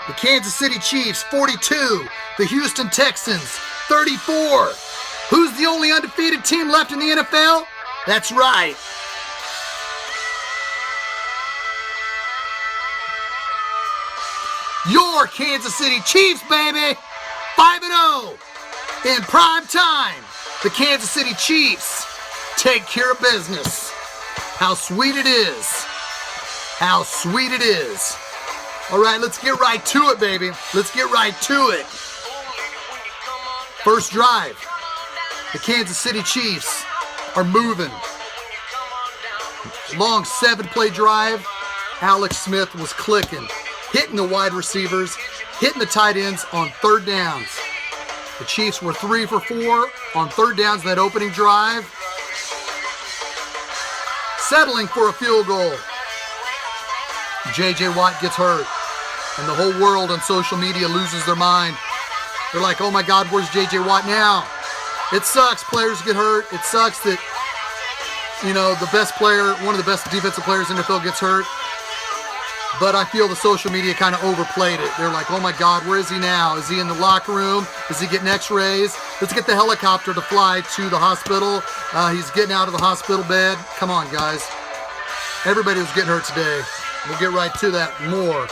The Kansas City Chiefs, 42. The Houston Texans, 34. Who's the only undefeated team left in the NFL? That's right. Your Kansas City Chiefs, baby. 5-0. In prime time, the Kansas City Chiefs take care of business. How sweet it is. How sweet it is. All right, let's get right to it, baby. Let's get right to it. First drive. The Kansas City Chiefs are moving. Long 7-play drive. Alex Smith was clicking, hitting the wide receivers, hitting the tight ends on third downs. The Chiefs were 3 for 4 on third downs in that opening drive. Settling for a field goal. J.J. Watt gets hurt, and the whole world on social media loses their mind. They're like, oh my God, where's J.J. Watt now? It sucks players get hurt. It sucks that, the best player, one of the best defensive players in the NFL gets hurt. But I feel the social media kind of overplayed it. They're like, oh my God, where is he now? Is he in the locker room? Is he getting x-rays? Let's get the helicopter to fly to the hospital. He's getting out of the hospital bed. Come on, guys. Everybody was getting hurt today. We'll get right to that more.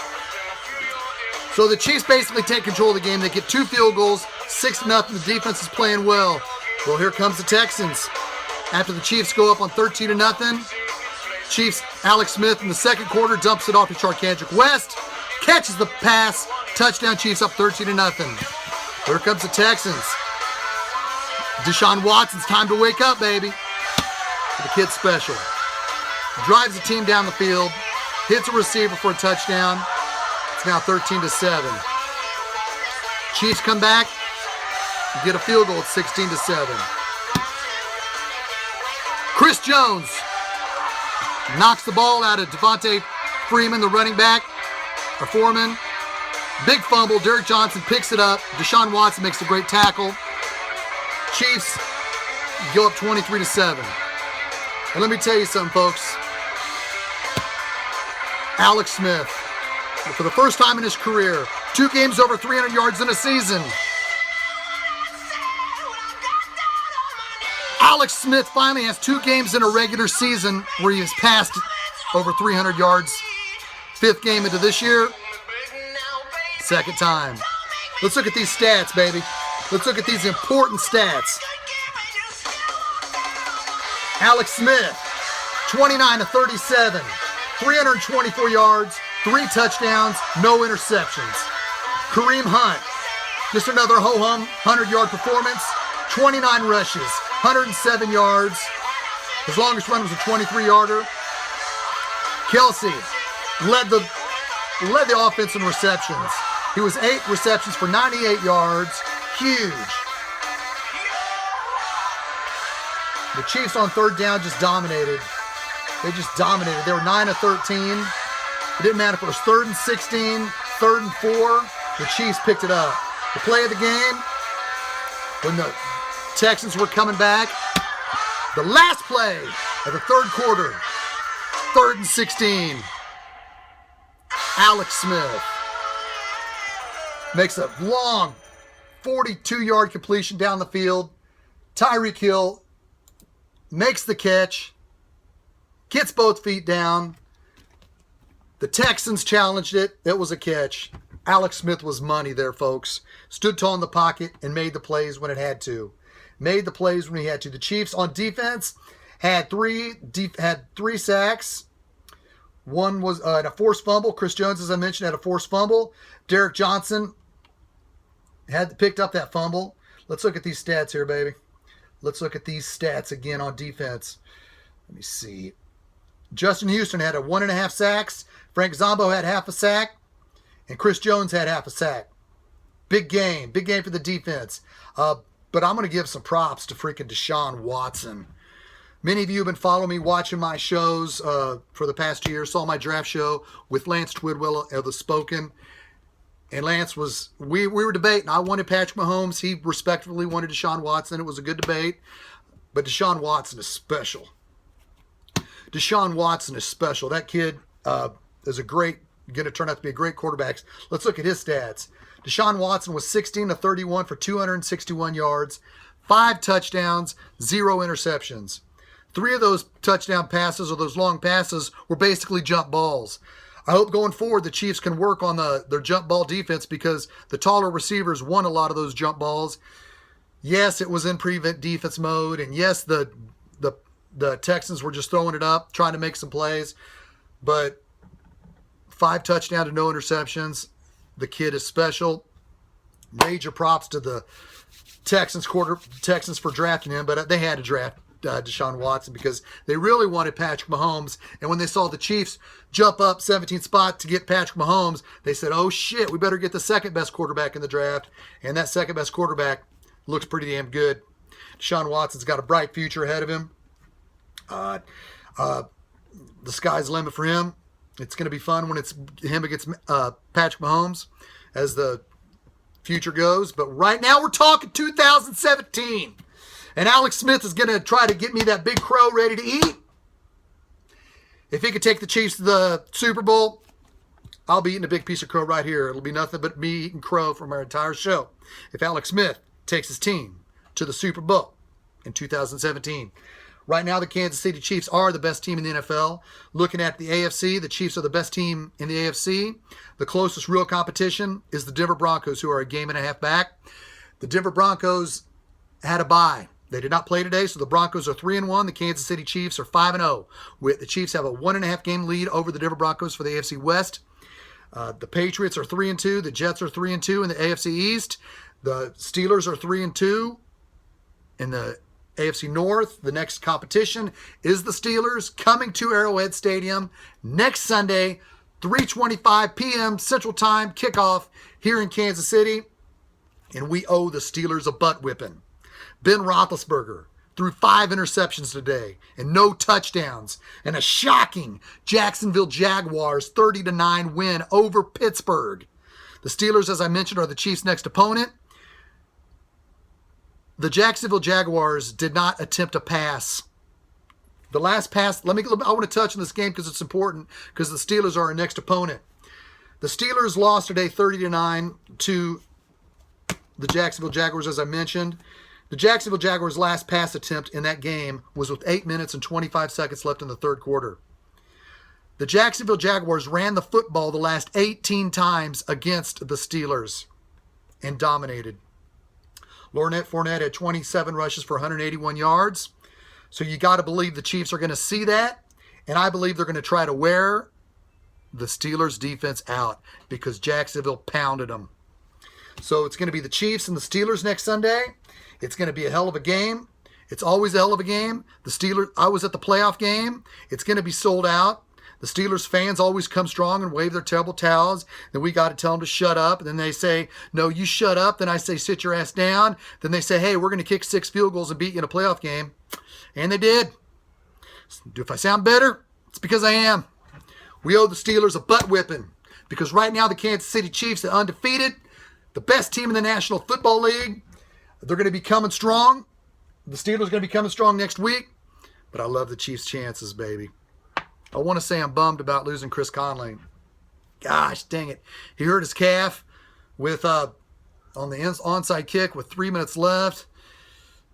So the Chiefs basically take control of the game. They get 2 field goals, 6-0. The defense is playing well. Well, here comes the Texans. After the Chiefs go up on 13-0, Chiefs, Alex Smith in the second quarter dumps it off to Charkandrick West, catches the pass, touchdown, Chiefs up 13-0. Here comes the Texans. Deshaun Watson's time to wake up, baby. The kid's special. Drives the team down the field, hits a receiver for a touchdown. It's now 13-7. Chiefs come back, get a field goal at 16-7. Chris Jones knocks the ball out of Devontae Freeman, the running back, or Foreman. Big fumble. Derek Johnson picks it up. Deshaun Watson makes a great tackle. Chiefs go up 23-7. And let me tell you something, folks. Alex Smith, for the first time in his career, 2 games over 300 yards in a season. Alex Smith finally has 2 games in a regular season where he has passed over 300 yards. 5th game into this year. 2nd time. Let's look at these stats, baby. Let's look at these important stats. Alex Smith, 29-37, 324 yards, 3 touchdowns, no interceptions. Kareem Hunt, just another ho-hum 100-yard performance, 29 rushes, 107 yards. His longest run was a 23-yarder. Kelsey led the offense in receptions. He was 8 receptions for 98 yards. Huge. The Chiefs on third down just dominated. They just dominated. They were 9 of 13. It didn't matter if it was 3rd and 16, 3rd and 4. The Chiefs picked it up. The play of the game, when the Texans were coming back, the last play of the third quarter, 3rd and 16. Alex Smith makes a long 42-yard completion down the field. Tyreek Hill makes the catch, gets both feet down. The Texans challenged it. It was a catch. Alex Smith was money there, folks. Stood tall in the pocket and made the plays when it had to. Made the plays when he had to. The Chiefs on defense had three sacks. One was a forced fumble. Chris Jones, as I mentioned, had a forced fumble. Derek Johnson had picked up that fumble. Let's look at these stats here, baby. Let's look at these stats again on defense. Let me see. Justin Houston had 1.5 sacks. Frank Zombo had half a sack. And Chris Jones had half a sack. Big game. Big game for the defense. But I'm going to give some props to freaking Deshaun Watson. Many of you have been following me, watching my shows for the past year. Saw my draft show with Lance Twidwell of The Spoken. And Lance was, we were debating. I wanted Patrick Mahomes. He respectfully wanted Deshaun Watson. It was a good debate. But Deshaun Watson is special. Deshaun Watson is special. That kid is a great going to turn out to be a great quarterback. Let's look at his stats. Deshaun Watson was 16 of 31 for 261 yards, 5 touchdowns, 0 interceptions. 3 of those touchdown passes, or those long passes, were basically jump balls. I hope going forward the Chiefs can work on their jump ball defense, because the taller receivers won a lot of those jump balls. Yes, it was in prevent defense mode, and yes, the Texans were just throwing it up, trying to make some plays, but 5 touchdowns to no interceptions. The kid is special. Major props to the Texans for drafting him, but they had to draft Deshaun Watson because they really wanted Patrick Mahomes. And when they saw the Chiefs jump up 17 spots to get Patrick Mahomes, they said, oh shit, we better get the second best quarterback in the draft. And that second best quarterback looks pretty damn good. Deshaun Watson's got a bright future ahead of him. The sky's the limit for him. It's going to be fun when it's him against Patrick Mahomes as the future goes. But right now we're talking 2017. And Alex Smith is going to try to get me that big crow ready to eat. If he could take the Chiefs to the Super Bowl, I'll be eating a big piece of crow right here. It'll be nothing but me eating crow for my entire show. If Alex Smith takes his team to the Super Bowl in 2017. Right now, the Kansas City Chiefs are the best team in the NFL. Looking at the AFC, the Chiefs are the best team in the AFC. The closest real competition is the Denver Broncos, who are a game and a half back. The Denver Broncos had a bye. They did not play today, so the Broncos are 3-1. The Kansas City Chiefs are 5-0. The Chiefs have a 1.5 game lead over the Denver Broncos for the AFC West. The Patriots are 3-2. The Jets are 3-2 in the AFC East. The Steelers are 3-2 in the AFC North. The next competition is the Steelers, coming to Arrowhead Stadium next Sunday, 3:25 p.m. Central Time kickoff here in Kansas City. And we owe the Steelers a butt whipping. Ben Roethlisberger threw 5 interceptions today and no touchdowns, and a shocking Jacksonville Jaguars 30-9 win over Pittsburgh. The Steelers, as I mentioned, are the Chiefs' next opponent. The Jacksonville Jaguars did not attempt a pass. The last pass, I want to touch on this game because it's important, because the Steelers are our next opponent. The Steelers lost today 30-9 to the Jacksonville Jaguars, as I mentioned. The Jacksonville Jaguars' last pass attempt in that game was with 8 minutes and 25 seconds left in the third quarter. The Jacksonville Jaguars ran the football the last 18 times against the Steelers and dominated. Fournette had 27 rushes for 181 yards. So you got to believe the Chiefs are going to see that. And I believe they're going to try to wear the Steelers' defense out because Jacksonville pounded them. So it's going to be the Chiefs and the Steelers next Sunday. It's going to be a hell of a game. It's always a hell of a game. The Steelers, I was at the playoff game. It's going to be sold out. The Steelers fans always come strong and wave their terrible towels. Then we got to tell them to shut up. And then they say, no, you shut up. Then I say, sit your ass down. Then they say, hey, we're going to kick 6 field goals and beat you in a playoff game. And they did. If I sound better, it's because I am. We owe the Steelers a butt whipping. Because right now the Kansas City Chiefs are undefeated. The best team in the National Football League. They're going to be coming strong. The Steelers are going to be coming strong next week. But I love the Chiefs' chances, baby. I want to say I'm bummed about losing Chris Conley. Gosh, dang it. He hurt his calf with on the onside kick with 3 minutes left.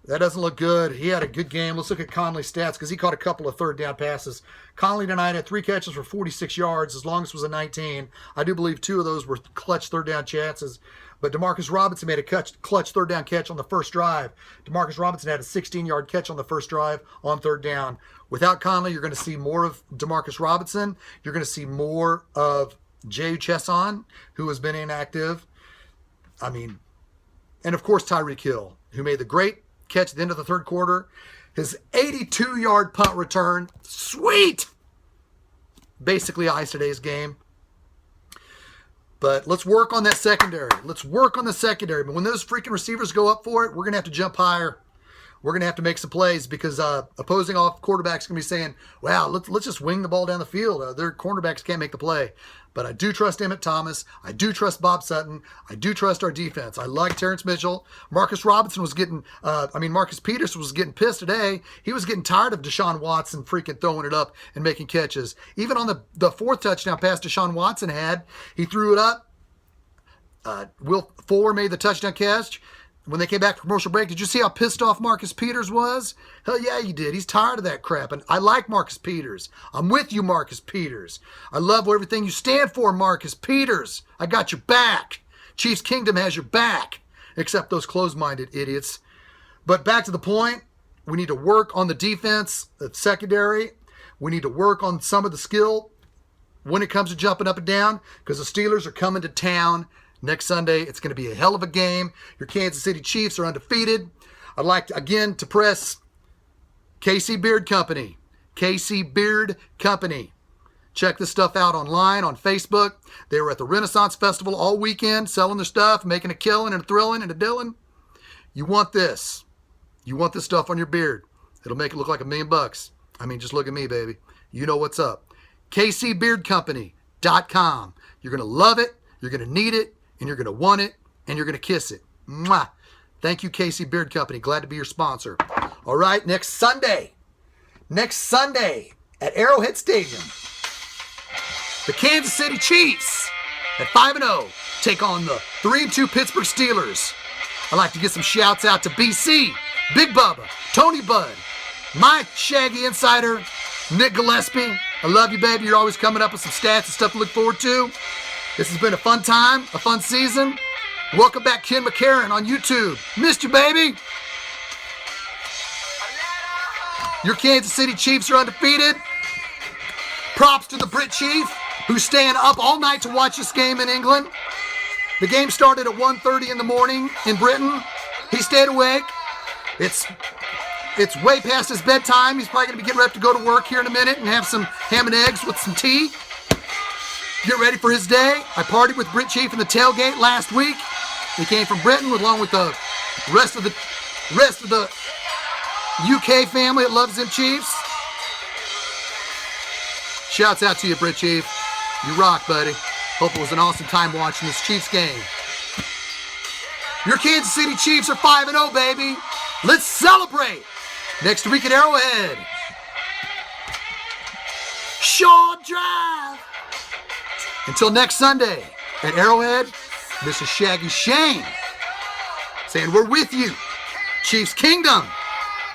That doesn't look good. He had a good game. Let's look at Conley's stats because he caught a couple of third down passes. Conley tonight had 3 catches for 46 yards. His longest was a 19. I do believe 2 of those were clutch third down chances. But Demarcus Robinson made a clutch third down catch on the first drive. Demarcus Robinson had a 16-yard catch on the first drive on third down. Without Conley, you're going to see more of Demarcus Robinson. You're going to see more of Jay Chesson, who has been inactive. And of course, Tyreek Hill, who made the great catch at the end of the third quarter. His 82-yard punt return. Sweet! Basically iced today's game. But let's work on that secondary. But when those freaking receivers go up for it, we're going to have to jump higher. we're going to have to make some plays because opposing off quarterbacks going to be saying, wow, let's just wing the ball down the field. Their cornerbacks can't make the play. But I do trust Emmett Thomas. I do trust Bob Sutton. I do trust our defense. I like Terrence Mitchell. Marcus Peterson was getting pissed today. He was getting tired of Deshaun Watson freaking throwing it up and making catches. Even on the fourth touchdown pass Deshaun Watson had, he threw it up. Will Fuller made the touchdown catch. When they came back from commercial break, did you see how pissed off Marcus Peters was? Hell yeah, he did. He's tired of that crap. And I like Marcus Peters. I'm with you, Marcus Peters. I love everything you stand for, Marcus Peters. I got your back. Chiefs Kingdom has your back. Except those closed-minded idiots. But back to the point, we need to work on the defense, the secondary. We need to work on some of the skill when it comes to jumping up and down because the Steelers are coming to town next Sunday. It's going to be a hell of a game. Your Kansas City Chiefs are undefeated. I'd like, again, to press KC Beard Company. KC Beard Company. Check this stuff out online on Facebook. They were at the Renaissance Festival all weekend selling their stuff, making a killing and a thrilling and a dilling. You want this. You want this stuff on your beard. It'll make it look like $1 million. I mean, just look at me, baby. You know what's up. KCBeardCompany.com. You're going to love it. You're going to need it. And you're going to want it, and you're going to kiss it. Mwah. Thank you, KC Beard Company. Glad to be your sponsor. All right, next Sunday at Arrowhead Stadium, the Kansas City Chiefs at 5-0 take on the 3-2 Pittsburgh Steelers. I'd like to give some shouts out to BC, Big Bubba, Tony Bud, my Shaggy Insider, Nick Gillespie. I love you, baby. You're always coming up with some stats and stuff to look forward to. This has been a fun time, a fun season. Welcome back, Ken McCarron on YouTube. Missed you, baby. Your Kansas City Chiefs are undefeated. Props to the Brit Chief, who's staying up all night to watch this game in England. The game started at 1:30 in the morning in Britain. He stayed awake. It's way past his bedtime. He's probably going to be getting ready to go to work here in a minute and have some ham and eggs with some tea. Get ready for his day. I partied with Brit Chief in the tailgate last week. He came from Britain along with the rest of the UK family that loves them Chiefs. Shouts out to you, Brit Chief. You rock, buddy. Hope it was an awesome time watching this Chiefs game. Your Kansas City Chiefs are 5-0, baby. Let's celebrate. Next week at Arrowhead. Short drive. Until next Sunday at Arrowhead, this is Shaggyshane saying we're with you. Chiefs Kingdom.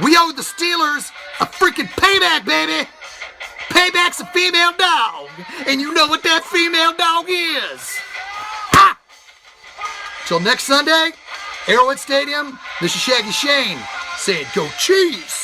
We owe the Steelers a freaking payback, baby. Payback's a female dog. And you know what that female dog is. Ha! Till next Sunday, Arrowhead Stadium, this is Shaggyshane saying go Chiefs.